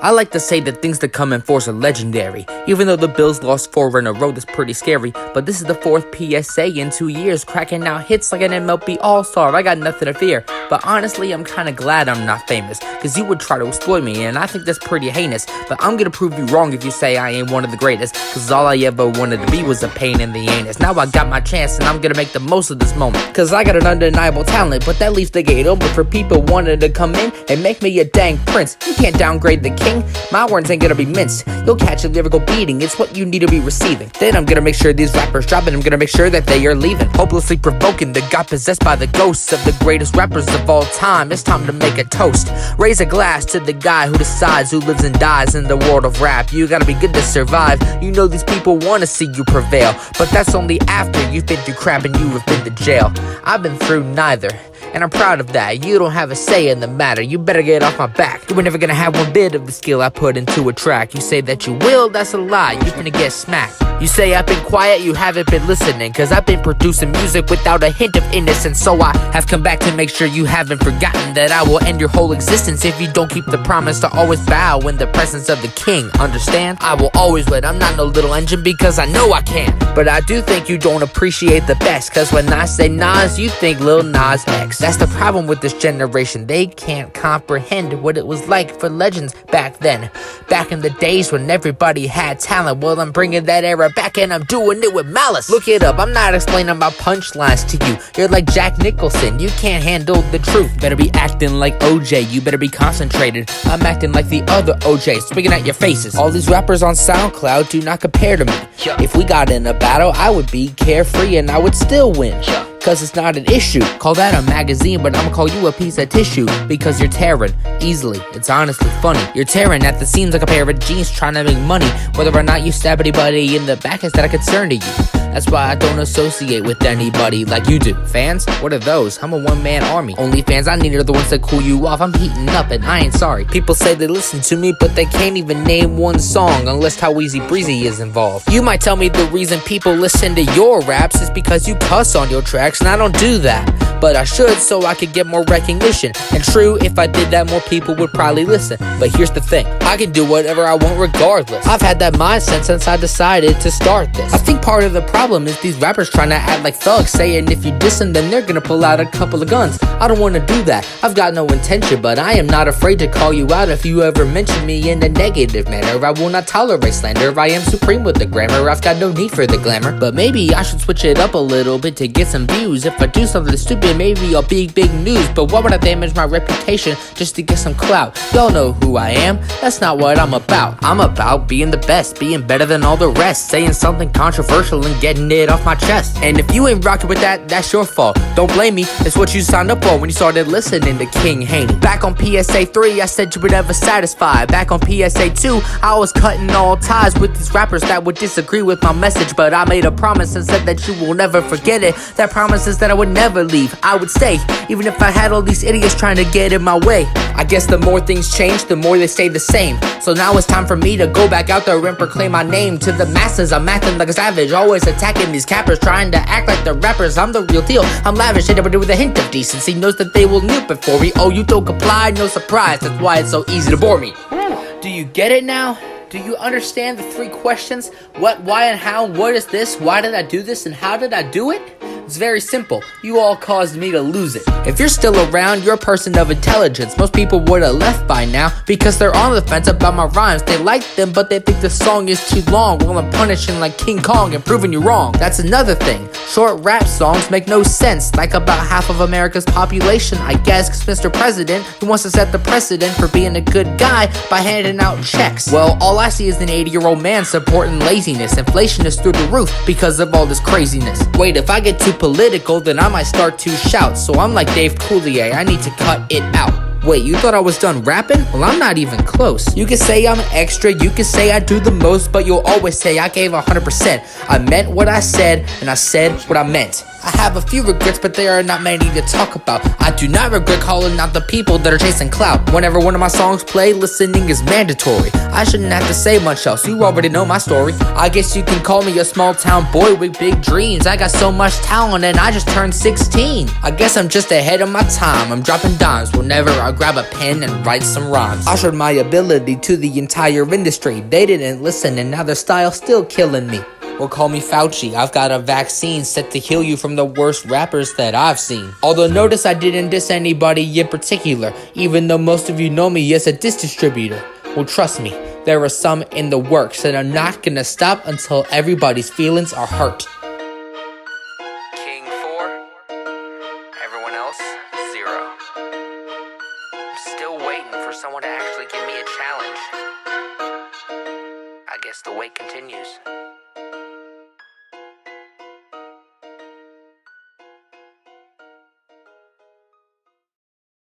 I like to say that things that come in force are legendary. Even though the Bills lost 4 in a row, that's pretty scary. But this is the 4th PSA in 2 years, cracking out hits like an MLB All-Star. I got nothing to fear. But honestly, I'm kinda glad I'm not famous, cause you would try to exploit me, and I think that's pretty heinous. But I'm gonna prove you wrong if you say I ain't one of the greatest, cause all I ever wanted to be was a pain in the anus. Now I got my chance, and I'm gonna make the most of this moment, cause I got an undeniable talent. But that leaves the gate open for people wanting to come in and make me a dang prince. You can't downgrade the king. My words ain't gonna be minced. You'll catch a lyrical beating. It's what you need to be receiving. Then I'm gonna make sure these rappers drop it. I'm gonna make sure that they are leaving. Hopelessly provoking, that got possessed by the ghosts of the greatest rappers of all time. It's time to make a toast. Raise a glass to the guy who decides who lives and dies in the world of rap. You gotta be good to survive. You know these people wanna see you prevail, but that's only after you've been through crap and you have been to jail. I've been through neither, and I'm proud of that. You don't have a say in the matter. You better get off my back. You were never gonna have one bit of the skill I put into a track. You say that you will, that's a lie. You're gonna get smacked. You say I've been quiet, you haven't been listening, cause I've been producing music without a hint of innocence. So I have come back to make sure you haven't forgotten that I will end your whole existence if you don't keep the promise to always bow in the presence of the king. Understand? I will always win. I'm not no little engine because I know I can. But I do think you don't appreciate the best, cause when I say Nas, you think Lil Nas X. That's the problem with this generation. They can't comprehend what it was like for legends back then. Back in the days when everybody had talent. Well, I'm bringing that era back and I'm doing it with malice. Look it up. I'm not explaining my punchlines to you. You're like Jack Nicholson. You can't handle the truth. Better be acting like OJ. You better be concentrated. I'm acting like the other OJ, swinging at your faces. All these rappers on SoundCloud do not compare to me. If we got in a battle, I would be carefree and I would still win. Cause it's not an issue. Call that a magazine, but I'ma call you a piece of tissue. Because you're tearing easily. It's honestly funny. You're tearing at the seams like a pair of jeans trying to make money. Whether or not you stab anybody in the back is not a concern to you. That's why I don't associate with anybody like you do. Fans? What are those? I'm a one-man army. Only fans I need are the ones that cool you off. I'm heating up and I ain't sorry. People say they listen to me, but they can't even name one song unless How Easy Breezy is involved. You might tell me the reason people listen to your raps is because you cuss on your tracks, and I don't do that. But I should, so I could get more recognition. And true, if I did that, more people would probably listen. But here's the thing, I can do whatever I want regardless. I've had that mindset since I decided to start this. I think part of the problem is these rappers trying to act like thugs, saying if you diss them, then they're gonna pull out a couple of guns. I don't wanna do that, I've got no intention, but I am not afraid to call you out if you ever mention me in a negative manner. I will not tolerate slander, I am supreme with the grammar. I've got no need for the glamour, but maybe I should switch it up a little bit to get some views. If I do something stupid, maybe I'll be big news. But why would I damage my reputation just to get some clout? Y'all know who I am, that's not what I'm about. I'm about being the best, being better than all the rest, saying something controversial and getting it off my chest. And if you ain't rocking with that, that's your fault. Don't blame me, it's what you signed up for when you started listening to King Haney. Back on PSA 3, I said you were never satisfied. Back on PSA 2, I was cutting all ties with these rappers that would disagree with my message. But I made a promise and said that you will never forget it. That promise is that I would never leave, I would stay, even if I had all these idiots trying to get in my way. I guess the more things change, the more they stay the same. So now it's time for me to go back out there and proclaim my name to the masses. I'm acting like a savage, always attacking these cappers, trying to act like the rappers. I'm the real deal, I'm lavish, and everybody with a hint of decency knows that they will kneel before me. Oh, you don't comply, no surprise, that's why it's so easy to bore me. Do you get it now? Do you understand the 3 questions? What, why, and how? What is this? Why did I do this? And how did I do it? It's very simple. You all caused me to lose it. If you're still around, you're a person of intelligence. Most people would have left by now because they're on the fence about my rhymes. They like them, but they think the song is too long. Well, I'm punishing like King Kong and proving you wrong. That's another thing. Short rap songs make no sense. Like about half of America's population, I guess, cause Mr. President, he wants to set the precedent for being a good guy by handing out checks. Well, all I see is an 80-year-old man supporting laziness. Inflation is through the roof because of all this craziness. Wait, if I get too political, then I might start to shout. So I'm like Dave Coulier, I need to cut it out. Wait, you thought I was done rapping? Well, I'm not even close. You can say I'm extra, you can say I do the most, but you'll always say I gave 100%. I meant what I said, and I said what I meant. I have a few regrets, but there are not many to talk about. I do not regret calling out the people that are chasing clout. Whenever one of my songs play, listening is mandatory. I shouldn't have to say much else, you already know my story. I guess you can call me a small town boy with big dreams. I got so much talent and I just turned 16. I guess I'm just ahead of my time. I'm dropping dimes whenever I I'll grab a pen and write some rhymes. I showed my ability to the entire industry. They didn't listen and now their style's still killing me. Or call me Fauci, I've got a vaccine set to heal you from the worst rappers that I've seen. Although notice I didn't diss anybody in particular, even though most of you know me as a diss distributor. Well, trust me, there are some in the works and I'm not gonna stop until everybody's feelings are hurt. King 4, everyone else 0. I'm still waiting for someone to actually give me a challenge. I guess the wait continues.